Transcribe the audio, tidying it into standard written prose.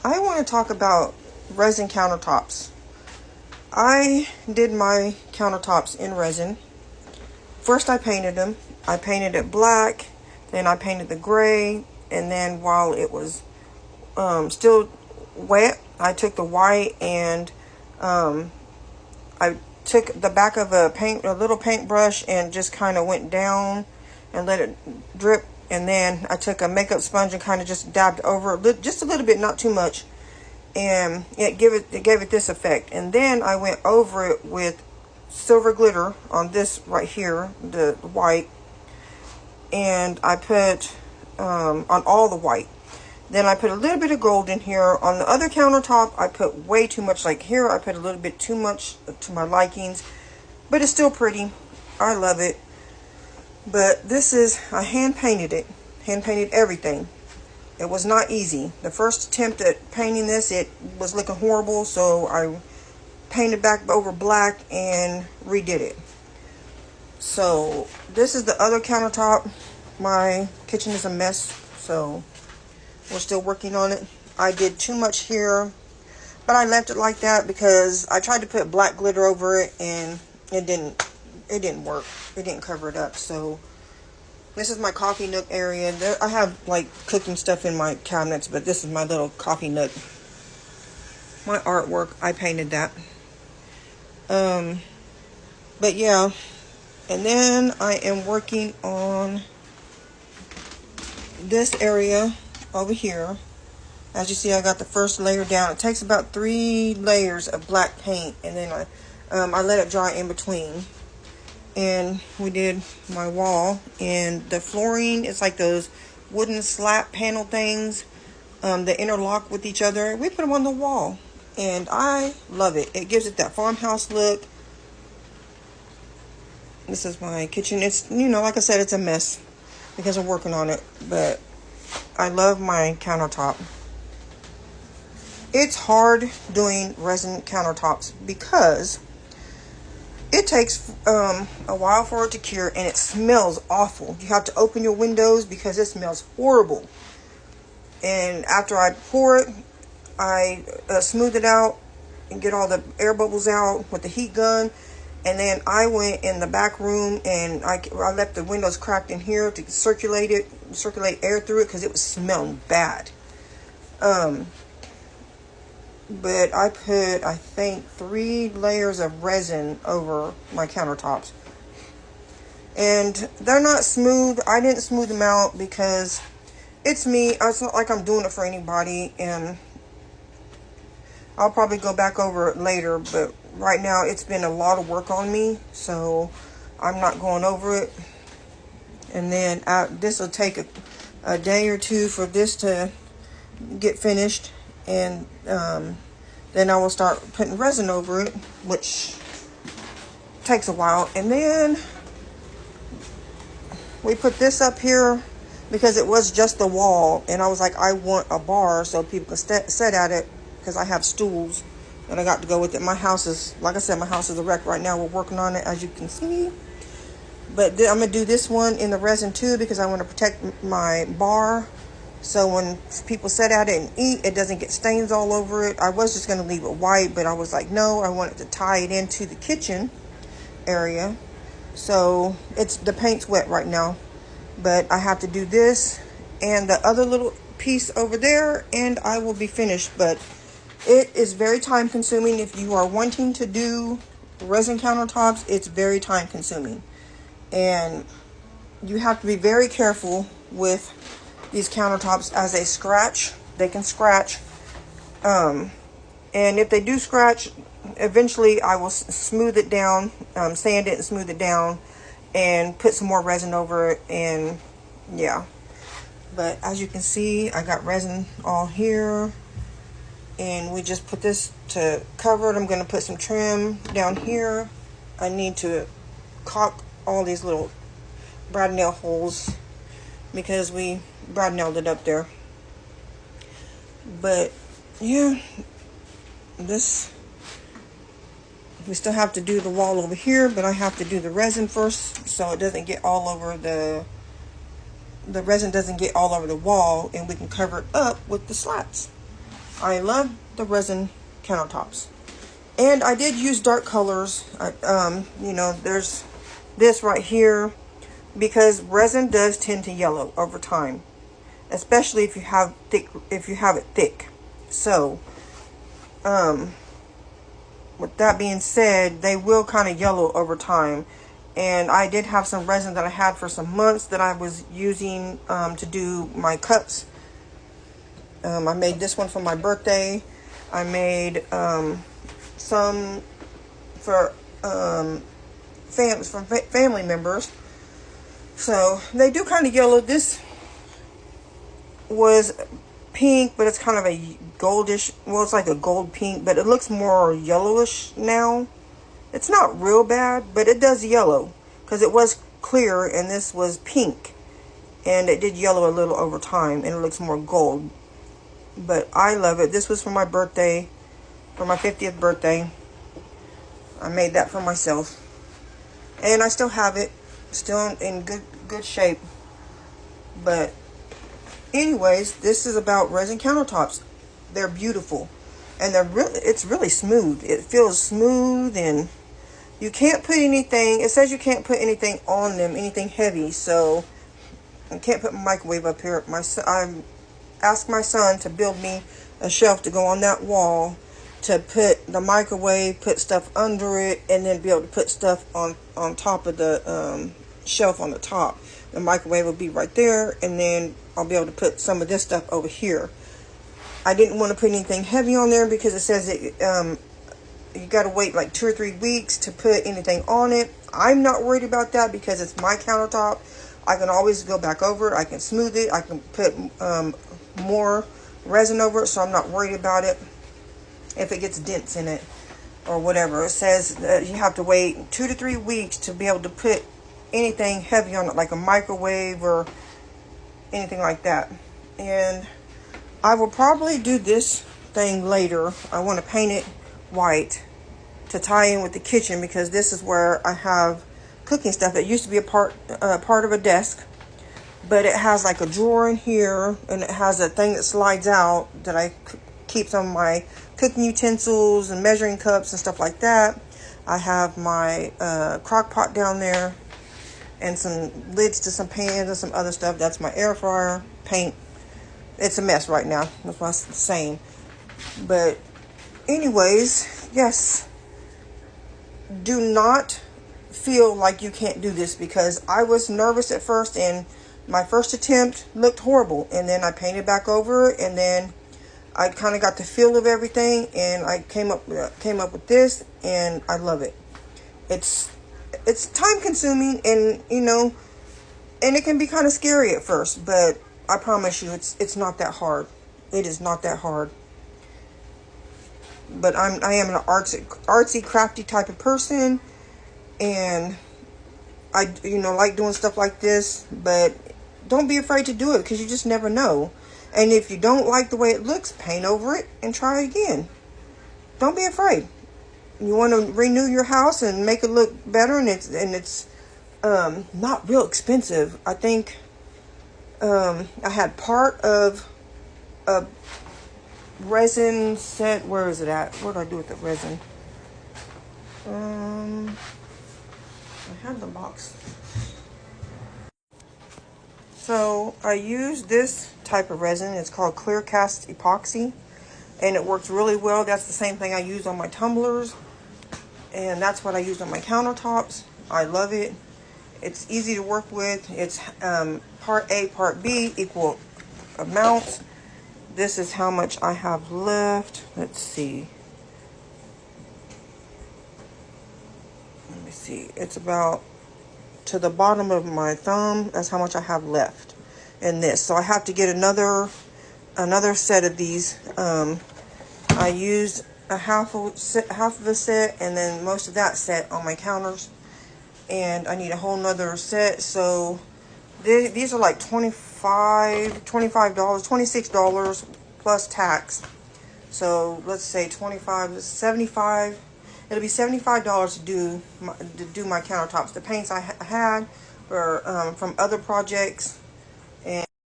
I want to talk about resin countertops. I did my countertops in resin. First I painted them. I painted it black, then I painted the gray, and then while it was still wet, I took the white and I took the back of a little paintbrush and just kind of went down and let it drip. And then I took a makeup sponge and kind of just dabbed over it, just a little bit, not too much. And it gave it this effect. And then I went over it with silver glitter on this right here, the white. And I put on all the white. Then I put a little bit of gold in here. On the other countertop, I put way too much. Like here, I put a little bit too much to my likings. But it's still pretty. I love it. But this is, I hand painted it. Hand painted everything. It was not easy. The first attempt at painting this, it was looking horrible. So I painted back over black and redid it. So this is the other countertop. My kitchen is a mess. So we're still working on it. I did too much here. But I left it like that because I tried to put black glitter over it and it didn't work. It didn't cover it up. So this is my coffee nook area. I have like cooking stuff in my cabinets, but this is my little coffee nook. My artwork, I painted that. But yeah. And then I am working on this area over here. As you see, I got the first layer down. It takes about 3 layers of black paint, and then I let it dry in between. And we did my wall, and the flooring is like those wooden slat panel things that interlock with each other. We put them on the wall, and I love it. It gives it that farmhouse look. This is my kitchen. It's, like I said, it's a mess because I'm working on it, but I love my countertop. It's hard doing resin countertops because it takes a while for it to cure, and it smells awful. You have to open your windows because it smells horrible. And after I pour it, I smooth it out and get all the air bubbles out with the heat gun. And then I went in the back room and I left the windows cracked in here to circulate air through it because it was smelling bad. But I put, I think, 3 layers of resin over my countertops. And they're not smooth. I didn't smooth them out because it's me. It's not like I'm doing it for anybody. And I'll probably go back over it later. But right now, it's been a lot of work on me. So I'm not going over it. And then this will take a day or two for this to get finished. And then I will start putting resin over it, which takes a while. And then we put this up here because it was just the wall. And I was like, I want a bar so people can sit at it because I have stools that I got to go with it. My house is, like I said, my house is a wreck right now. We're working on it, as you can see. But I'm going to do this one in the resin too because I want to protect my bar. So when people sit at it and eat, it doesn't get stains all over it. I was just going to leave it white, but I was like, no, I wanted to tie it into the kitchen area. So the paint's wet right now. But I have to do this and the other little piece over there, and I will be finished. But it is very time consuming. If you are wanting to do resin countertops, it's very time consuming. And you have to be very careful with these countertops as they scratch. They can scratch. And if they do scratch, eventually I will smooth it down, sand it and smooth it down, and put some more resin over it. And yeah. But as you can see, I got resin all here. And we just put this to cover it. I'm going to put some trim down here. I need to caulk all these little brad nail holes because we brad nailed it up there. But yeah, we still have to do the wall over here, but I have to do the resin first so it doesn't get all over the resin doesn't get all over the wall, and we can cover it up with the slats. I love the resin countertops. And I did use dark colors. You know, there's this right here because resin does tend to yellow over time, especially if you have it thick. So, with that being said, they will kind of yellow over time. And I did have some resin that I had for some months that I was using to do my cups. I made this one for my birthday. I made some for family members. So they do kind of yellow. This was pink, but it's kind of a goldish, well, it's like a gold pink, but it looks more yellowish now. It's not real bad, but it does yellow because it was clear and this was pink, and it did yellow a little over time and it looks more gold. But I love it. This was for my birthday, for my 50th birthday. I made that for myself, and I still have it, still in good shape. But anyways, this is about resin countertops. They're beautiful, and it's really smooth. It feels smooth, and you can't put anything, it says you can't put anything on them, anything heavy. So I can't put my microwave up here. I asked my son to build me a shelf to go on that wall, to put the microwave, put stuff under it, and then be able to put stuff on top of the shelf on the top. The microwave will be right there, and then I'll be able to put some of this stuff over here. I didn't want to put anything heavy on there because it says that you got to wait like 2 or 3 weeks to put anything on it. I'm not worried about that because it's my countertop. I can always go back over it. I can smooth it. I can put more resin over it, so I'm not worried about it if it gets dents in it or whatever. It says that you have to wait 2 to 3 weeks to be able to put anything heavy on it, like a microwave or anything like that. And I will probably do this thing later. I want to paint it white to tie in with the kitchen, because this is where I have cooking stuff. It used to be a part of a desk, but it has like a drawer in here, and it has a thing that slides out that I keep some of my cooking utensils and measuring cups and stuff like that. I have my crock pot down there, and some lids to some pans and some other stuff. That's my air fryer, paint. It's a mess right now. That's what I'm saying. But anyways, yes. Do not feel like you can't do this, because I was nervous at first, and my first attempt looked horrible. And then I painted back over it, and then I kind of got the feel of everything, and I came up with this, and I love it. It's time consuming, and and it can be kind of scary at first, but I promise you it's not that hard. It is not that hard. But I am an artsy crafty type of person, and I like doing stuff like this. But don't be afraid to do it, because you just never know. And if you don't like the way it looks, paint over it and try again. Don't be afraid. You want to renew your house and make it look better, and it's not real expensive. I think I had part of a resin set. Where is it at? What did I do with the resin? I had the box. So I used this type of resin. It's called clear cast epoxy, and it works really well. That's the same thing I use on my tumblers, and that's what I use on my countertops. I love it. It's easy to work with. It's part A, part B, equal amounts. This is how much I have left. Let's see. Let me see. It's about to the bottom of my thumb. That's how much I have left in this. So I have to get another set of these. I used a half of a set, and then most of that set on my counters, and I need a whole nother set. So these are like $25, $26 plus tax. So let's say 25 to 75. It'll be $75 to do my countertops. The paints I had were from other projects,